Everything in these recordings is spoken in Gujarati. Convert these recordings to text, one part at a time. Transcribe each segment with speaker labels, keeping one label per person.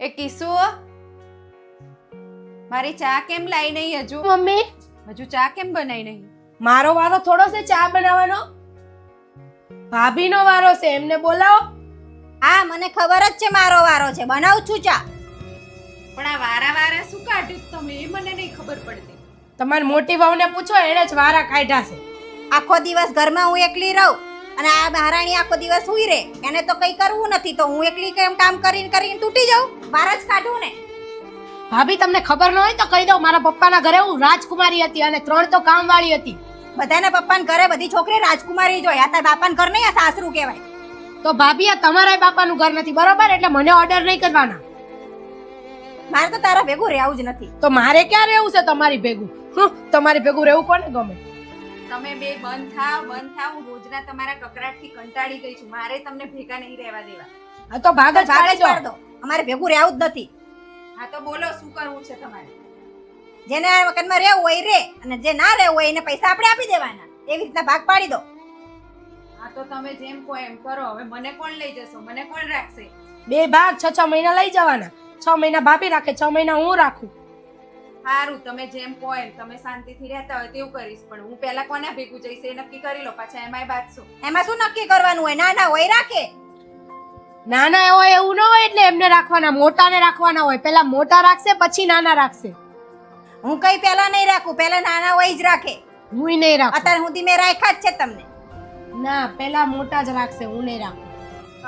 Speaker 1: એ કિસ્સો મારી ચા કેમ લાઈ નહીં હજુ?
Speaker 2: મમ્મી
Speaker 1: હજુ ચા કેમ બનાવી નહીં?
Speaker 2: મારો વારો થોડો છે ચા બનાવવાનો. ભાભીનો વારો છે, એમને બોલાવો.
Speaker 3: હા મને ખબર જ છે મારો વારો છે, બનાવું છું ચા.
Speaker 1: પણ આ વારા વારા શું કાઢ્યું તમે એ મને નહીં ખબર પડતી.
Speaker 2: તમારી મોટી વહુને પૂછો, એણે જ વારા કાઢ્યા છે.
Speaker 3: આખો દિવસ ઘરમાં હું એકલી રહું અને આ મહારાણી આખો દિવસ સુઈ રહે. એને તો કઈ કરવું નથી તો હું એકલી કેમ કામ કરીને કરીને તૂટી જાઉં? વાર જ કાઢું ને.
Speaker 2: ભાભી તમને ખબર ન હોય તો કહી દઉં, મારા પપ્પાના ઘરે હું રાજકુમારી હતી અને 3 તો કામવાળી હતી.
Speaker 3: બધાના પપ્પાના ઘરે બધી છોકરી રાજકુમારી જ હોય. આ તાર બાપાના ઘર નહીં, આ સાસરું કહેવાય.
Speaker 2: તો ભાભી આ તમારા બાપાનું ઘર નથી, બરોબર? એટલે મને ઓર્ડર નહીં કરવાના.
Speaker 3: મારે તો તારા ભેગું રહેવું જ નથી.
Speaker 2: તો મારે ક્યાં રહેવું છે તમારી ભેગું? તમારી ભેગું રહેવું કોને ગમે?
Speaker 1: તમે બે બંધ થાવ. હું રોજના તમારા કકરાટથી કંટાળી ગઈ છું. મારે તમને ભેગા નહીં રહેવા દેવા.
Speaker 2: આ તો ભાગ જ
Speaker 3: ભાગ જ
Speaker 2: પાડી
Speaker 3: પાડ દો. અમારે ભેગું રહેવું જ નથી.
Speaker 1: હા તો બોલો શું કરવું છે તમારે?
Speaker 3: જેને આ મકાનમાં રહેવું હોય રે, અને જે ના રહેવું હોય એને પૈસા આપણે આપી દેવાના. એવી રીતના ભાગ પાડી દો.
Speaker 1: હા તો તમે જેમ કહો એમ કરો. હવે મને કોણ લઈ જશો? મને કોણ રાખશે?
Speaker 2: 2 ભાગ 6 મહિના લઈ જવાના. 6 મહિના ભાભી રાખે, 6 મહિના હું રાખું.
Speaker 1: સારું, તમે જેમ કહો એમ. તમે શાંતિથી રહેતા હોય તેવું કરીશ. પણ હું પહેલા કોના ભેગું જઈશ એ નક્કી કરી લો, પાછા એમાંય બાજશો.
Speaker 3: એમાં શું નક્કી કરવાનું હોય? ના ના હોય રાખે.
Speaker 2: નાના હોય એવું ન હોય એટલે એમને રાખવાના, મોટાને રાખવાના હોય. પહેલા મોટા રાખશે પછી નાના રાખશે.
Speaker 3: હું કઈ પેલા નહીં રાખું, પેલા નાના હોય જ રાખે.
Speaker 2: હુંય નહીં રાખું.
Speaker 3: અત્યાર સુધી મેં રાખ્યા જ છે તમને.
Speaker 2: ના, પહેલા મોટા જ રાખશે, હું નહીં રાખું.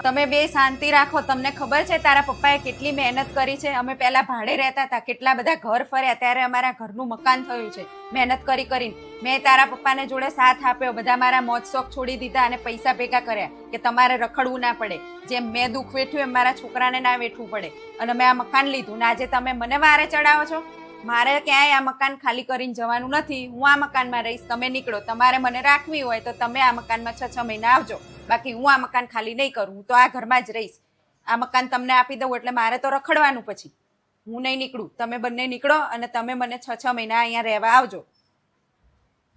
Speaker 1: તમે બે શાંતિ રાખો. તમને ખબર છે તારા પપ્પાએ કેટલી મહેનત કરી છે? અમે પહેલા ભાડે રહેતા હતા, કેટલા બધા ઘર ફર્યા, ત્યારે અમારા ઘરનું મકાન થયું છે મહેનત કરી કરીને. મેં તારા પપ્પાને જોડે સાથ આપ્યો, બધા મારા મોજ શોખ છોડી દીધા અને પૈસા ભેગા કર્યા કે તમારે રખડવું ના પડે. જેમ મેં દુઃખ વેઠ્યું એમ મારા છોકરાને ના વેઠવું પડે. અને મેં આ મકાન લીધું ને આજે તમે મને વારે ચડાવો છો. મારે ક્યાંય આ મકાન ખાલી કરીને જવાનું નથી. હું આ મકાનમાં રહીશ, તમે નીકળો. તમારે મને રાખવી હોય તો તમે આ મકાનમાં 6 મહિના આવજો. બાકી હું આ મકાન ખાલી નહીં કરું. હું તો આ ઘરમાં જ રહીશ. આ મકાન તમને આપી દઉં એટલે મારે તો રખડવાનું પછી. હું નહીં નીકળું. તમે બંને નીકળો અને તમે મને 6 મહિના અહીંયા રહેવા આવજો.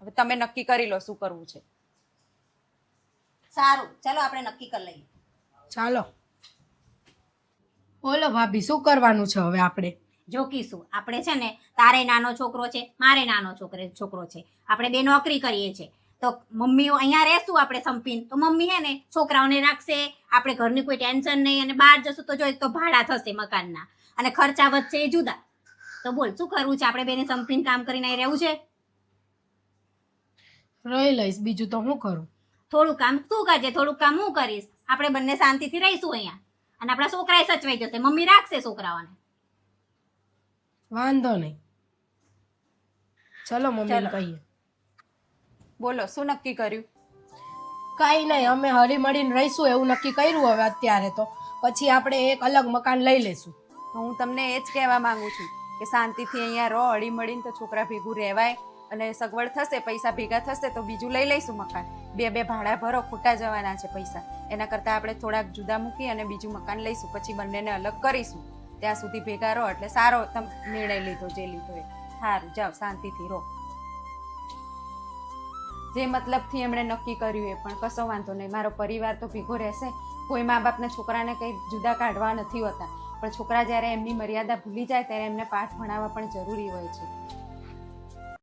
Speaker 1: હવે તમે નક્કી કરી લો શું કરવું છે.
Speaker 3: સારું, ચલો આપણે નક્કી કરી લઈએ.
Speaker 2: ચાલો બોલો ભાભી, શું કરવાનું છે હવે આપણે?
Speaker 3: જોકીશું આપણે છે ને, તારે નાનો છોકરો છે, મારે નાનો છોકરો છે. આપણે બે નોકરી કરીએ છીએ તો મમ્મીઓ અહીંયા રહેશું આપણે સંપીને, તો મમ્મી હે ને છોકરાઓને રાખશે. આપણે ઘરની કોઈ ટેન્શન નહીં. અને બહાર જશું તો જો એક તો ભાડા થશે મકાનના અને ખર્ચા વધશે એ જુદા. તો બોલ શું કરવું છે? આપણે બેને સંપીને કામ કરીને અહીં રહેવું છે?
Speaker 2: રહી લઈશ, બીજું તો હું કરું?
Speaker 3: થોડું કામ તું કરજે, થોડું કામ હું કરીશ. આપણે બંને શાંતિથી રહીશું અહીંયા અને આપણા છોકરાએ સચવાઈ જશે. મમ્મી રાખશે છોકરાઓને.
Speaker 2: વાંધો નહીં, ચલો મમ્મીને કહીએ.
Speaker 1: બોલો શું નક્કી કર્યું?
Speaker 2: કઈ નહીં, અમે હળી મળીને રહીશું એવું નક્કી કર્યું. હવે અત્યારે તો પછી આપણે એક અલગ મકાન લઈ લેશું.
Speaker 1: તો હું તમને એ જ કહેવા માંગુ છું કે શાંતિથી અહીંયા રહો, હળી મળીને તો છોકરા ભેગું રહેવાય. અને સગવડ થશે, પૈસા ભેગા થશે તો બીજું લઈ લઈશું મકાન. બે ભાડા ભરો, ખોટા જવાના છે પૈસા. એના કરતાં આપણે થોડાક જુદા મૂકી અને બીજું મકાન લઈશું, પછી બંનેને અલગ કરીશું. ત્યાં સુધી ભેગા રહો. એટલે સારો તમે નિર્ણય લીધો જે લીધો એ સારું. જાઓ શાંતિથી રહો. જે મતલબથી એમણે નક્કી કર્યું એ પણ કશો વાંધો નહીં. મારો પરિવાર તો ભેગો રહેશે. કોઈ મા બાપના છોકરાને કંઈ જુદા કાઢવા નથી હોતા, પણ છોકરા જ્યારે એમની મર્યાદા ભૂલી જાય ત્યારે એમને પાઠ ભણાવવા પણ જરૂરી હોય છે.